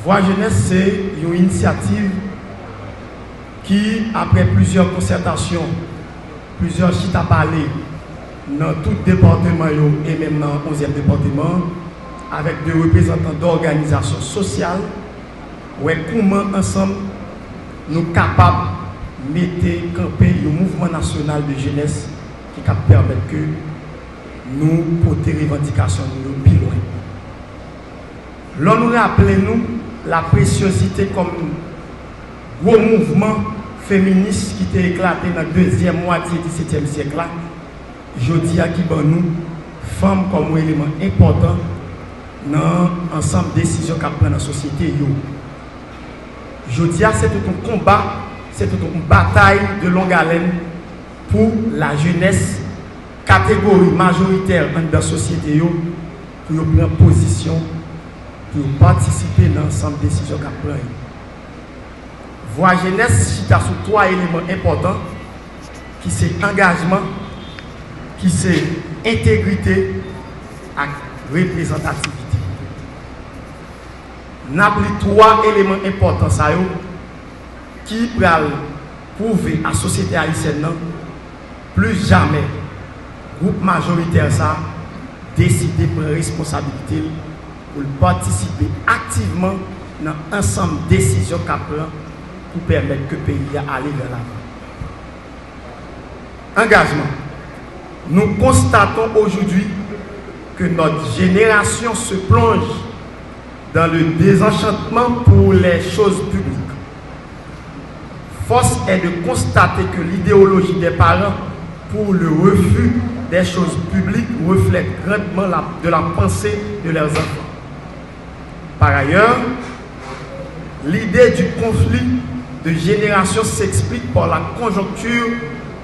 Voix Jeunesse, c'est une initiative qui, après plusieurs concertations, plusieurs sites à parler dans tout département et même dans le 11e département, avec des représentants d'organisations sociales, comment ensemble nous sommes capables de mettre camper le mouvement national de jeunesse qui permet que nous porter revendications de plus loin. L'on nous rappelle la préciosité comme gros mouvement féministe qui était éclaté dans la deuxième moitié du XVIIe siècle. Je dis à qui nous, femmes comme élément important dans l'ensemble des décisions qu'elle prend dans la société. Je dis à c'est tout un combat, c'est toute une bataille de longue haleine pour la jeunesse, catégorie majoritaire dans la société, pour prendre position, pour participer dans l'ensemble des décisions qu'elle prend. Voix jeunesse, c'est sur trois éléments importants, qui c'est engagement, qui c'est intégrité et représentativité. Nous avons trois éléments importants qui peuvent prouver à la société haïtienne plus jamais groupe majoritaire ça décider de prendre responsabilité pour participer activement dans l'ensemble des décisions qu'a prend pour permettre que le pays aille vers l'avant. Engagement. Nous constatons aujourd'hui que notre génération se plonge dans le désenchantement pour les choses publiques. Force est de constater que l'idéologie des parents pour le refus des choses publiques reflète grandement de la pensée de leurs enfants. Par ailleurs, l'idée du conflit de génération s'explique par la conjoncture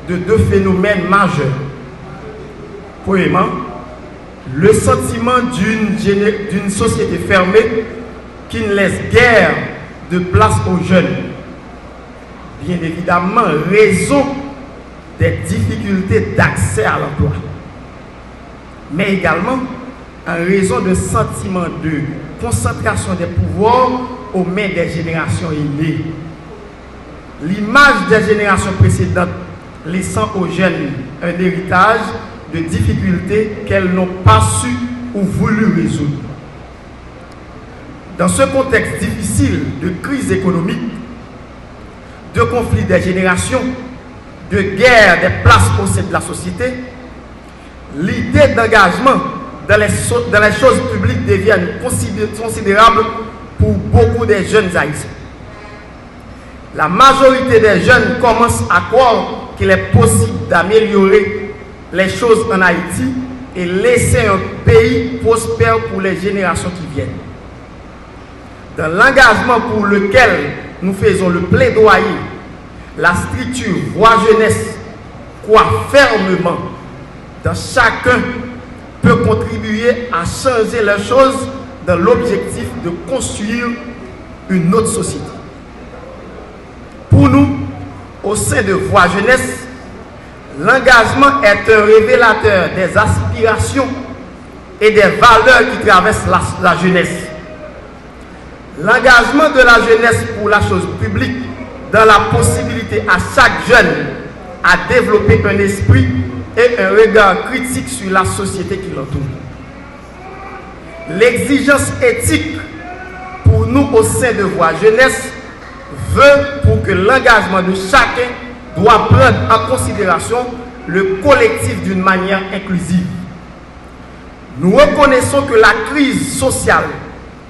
de deux phénomènes majeurs. Premièrement, le sentiment d'une société fermée qui ne laisse guère de place aux jeunes. Bien évidemment, raison des difficultés d'accès à l'emploi, mais également en raison de sentiments de concentration des pouvoirs aux mains des générations aînées. L'image des générations précédentes laissant aux jeunes un héritage de difficultés qu'elles n'ont pas su ou voulu résoudre. Dans ce contexte difficile de crise économique, de conflit des générations, de guerre des places au sein de la société, l'idée d'engagement dans les choses publiques devient considérable pour beaucoup de jeunes haïtiens. La majorité des jeunes commencent à croire qu'il est possible d'améliorer les choses en Haïti et laisser un pays prospère pour les générations qui viennent. Dans l'engagement pour lequel nous faisons le plaidoyer, la structure Voix Jeunesse croit fermement dans chacun peut contribuer à changer les choses dans l'objectif de construire une autre société. Pour nous, au sein de Voix Jeunesse, l'engagement est un révélateur des aspirations et des valeurs qui traversent la jeunesse. L'engagement de la jeunesse pour la chose publique dans la possibilité à chaque jeune à développer un esprit et un regard critique sur la société qui l'entoure. L'exigence éthique pour nous au sein de Voix Jeunesse veut pour que l'engagement de chacun doit prendre en considération le collectif d'une manière inclusive. Nous reconnaissons que la crise sociale,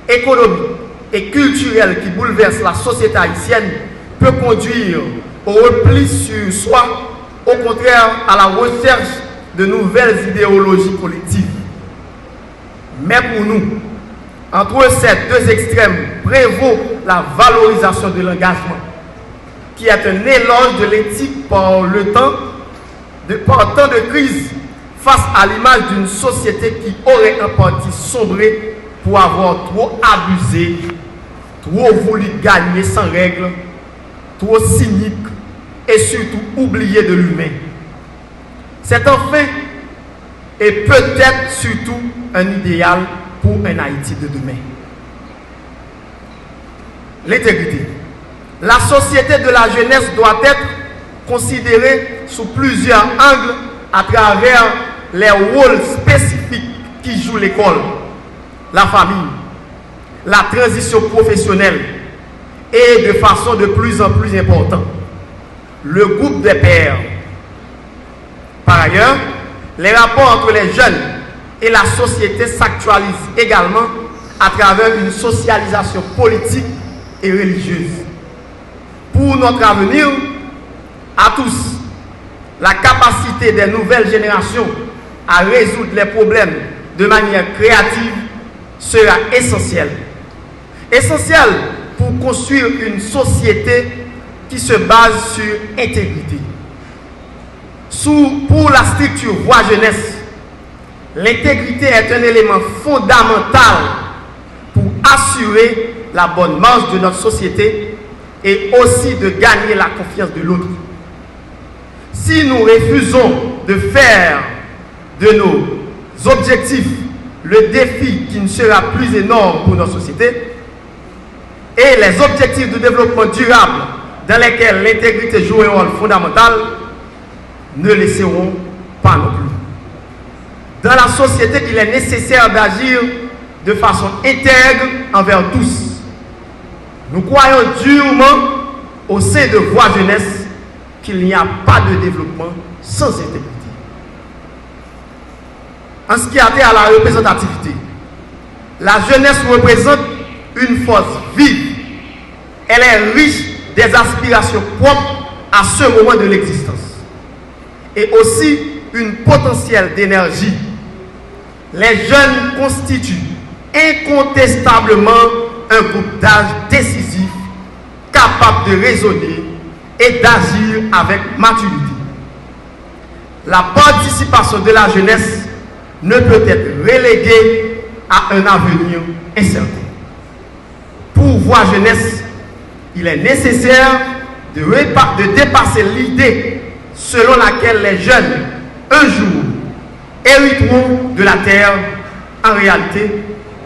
économique et culturelle qui bouleverse la société haïtienne peut conduire au repli sur soi, au contraire à la recherche de nouvelles idéologies collectives. Mais pour nous, entre ces deux extrêmes prévaut la valorisation de l'engagement, qui est un éloge de l'éthique par temps de crise face à l'image d'une société qui aurait en partie sombré pour avoir trop abusé, trop voulu gagner sans règles, trop cynique et surtout oublié de l'humain. C'est enfin et peut-être surtout un idéal pour un Haïti de demain. l'intégrité. La société de la jeunesse doit être considérée sous plusieurs angles à travers les rôles spécifiques qui joue l'école, la famille, la transition professionnelle et de façon de plus en plus importante, le groupe des pairs. Par ailleurs, les rapports entre les jeunes et la société s'actualisent également à travers une socialisation politique et religieuse. Pour notre avenir, à tous, la capacité des nouvelles générations à résoudre les problèmes de manière créative sera essentielle. Essentielle pour construire une société qui se base sur intégrité. Pour la structure voix jeunesse, l'intégrité est un élément fondamental pour assurer la bonne marche de notre société et aussi de gagner la confiance de l'autre. Si nous refusons de faire de nos objectifs le défi qui ne sera plus énorme pour notre société et les objectifs de développement durable dans lesquels l'intégrité joue un rôle fondamental, ne le seront pas non plus. Dans la société, il est nécessaire d'agir de façon intègre envers tous. Nous croyons durement au sein de Voix Jeunesse qu'il n'y a pas de développement sans intégrité. En ce qui a trait à la représentativité, la jeunesse représente une force vive. Elle est riche des aspirations propres à ce moment de l'existence et aussi une potentiel d'énergie. Les jeunes constituent incontestablement un groupe d'âge décisif, capable de raisonner et d'agir avec maturité. La participation de la jeunesse ne peut être reléguée à un avenir incertain. Pour Voix Jeunesse, il est nécessaire de dépasser l'idée selon laquelle les jeunes, un jour, hériteront de la terre. En réalité,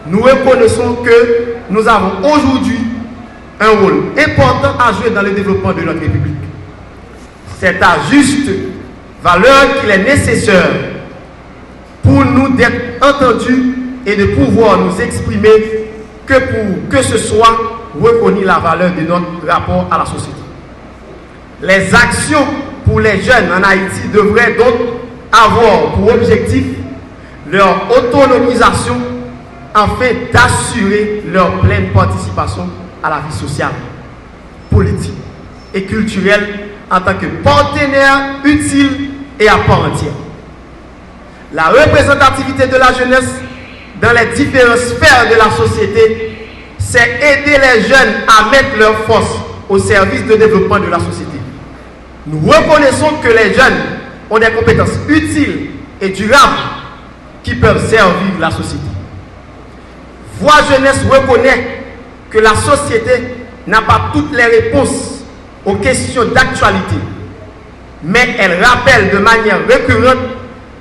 nous reconnaissons que nous avons aujourd'hui un rôle important à jouer dans le développement de notre République. C'est à juste valeur qu'il est nécessaire pour nous d'être entendus et de pouvoir nous exprimer que pour que ce soit reconnu la valeur de notre rapport à la société. Les actions pour les jeunes en Haïti devraient donc avoir pour objectif leur autonomisation afin d'assurer leur pleine participation à la vie sociale, politique et culturelle en tant que partenaire utile et à part entière. La représentativité de la jeunesse dans les différentes sphères de la société, c'est aider les jeunes à mettre leur force au service du développement de la société. Nous reconnaissons que les jeunes ont des compétences utiles et durables qui peuvent servir la société. Voix Jeunesse reconnaît que la société n'a pas toutes les réponses aux questions d'actualité, mais elle rappelle de manière récurrente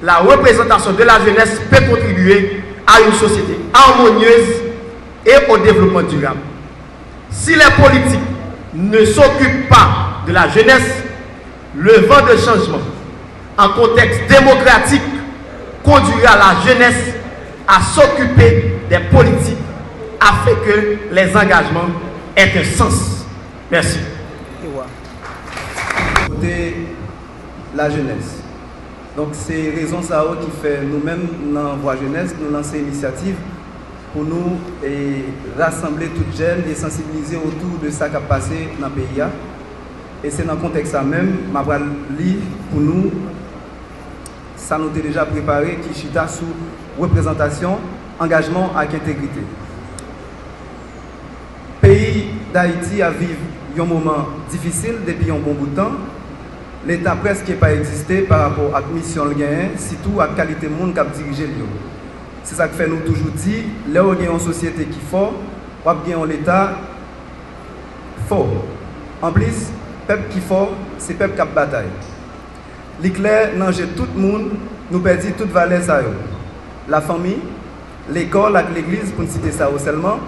la représentation de la jeunesse peut contribuer à une société harmonieuse et au développement durable. Si les politiques ne s'occupent pas de la jeunesse, le vent de changement en contexte démocratique conduira la jeunesse à s'occuper des politiques afin que les engagements aient un sens. Merci. La jeunesse. Donc c'est raison ça qui fait nous-mêmes dans Voix Jeunesse, nous lancer une initiative pour nous rassembler toutes jeunes et sensibiliser autour de ça qui a passé dans le pays. Et c'est dans le contexte même, je vais lire pour nous, ça nous a déjà préparé, qui chita sous représentation, engagement avec intégrité. Le pays d'Haïti a vécu un moment difficile depuis un bon bout de temps. L'État presque n'a pas existé par rapport à la mission de gain, surtout à la qualité de monde qui a dirigé le. C'est ça que fait nous toujours dire, là où il y a une société qui est forte, il y a un État fort. En plus, le peuple qui est fort, c'est le peuple qui a bataille. L'éclair, non, tout le monde, nous perdons toute valeur. La famille, l'école, l'église, pour ne citer ça seulement,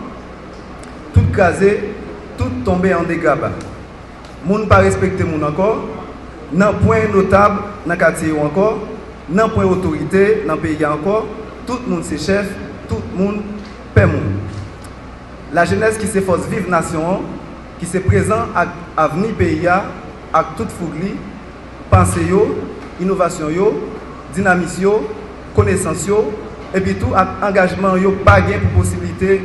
tout casé, tout tout tombé en dégâts. Moun pas respecté moun encore, nan point notable dans quartier encore, nan point autorité dans pays encore, tout le monde c'est chef, tout le monde paie moun. La jeunesse qui s'efforce vivre nation, qui se présent à avenir pays avec toute fougli, pensée yo, innovation yo, dynamisme yo, connaissance yo, et puis tout engagement yo pas gain pour possibilité,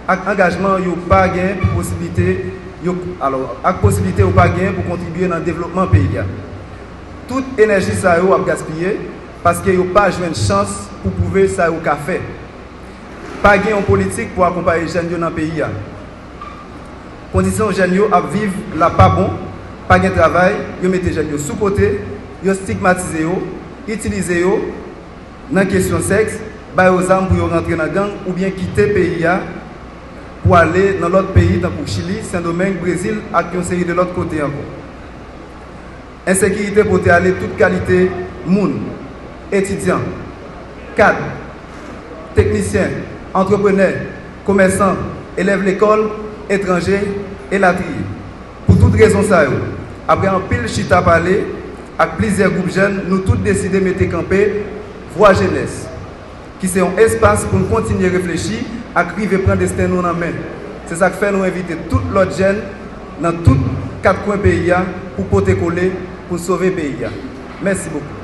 engagement yo pas gain pour possibilité, alors avec possibilité ou pas gain pour contribuer dans le développement pays. Toute énergie ça yo a gaspillé parce que yo pas joué une chance pour prouver ça au café. Pas gain en politique pour accompagner les jeunes dans le pays. Conditions jeunes à vivre là pas bon, pas de travail, yo mettez jeunes sous côté, yo stigmatisé yo, utilisé yo dans question sexe, ba aux armes pour rentrer dans gang ou bien quitter le pays pour aller dans l'autre pays dans le Chili, Saint-Domingue, Brésil et une série de l'autre côté encore. Insécurité pour aller toute qualité moun, étudiants, cadres, techniciens, entrepreneurs, commerçants, élèves l'école, étrangers et la trier. Pour toutes raisons ça, après un pile chita parler, avec plusieurs groupes jeunes, nous tous décidé de mettre camper Voix Jeunesse, qui c'est un espace pour nous continuer à réfléchir, à arriver à prendre destin nous en main. C'est ça que fait nous inviter tous les jeunes dans tous 4 coins du pays pour porter coller, pour sauver le pays. Merci beaucoup.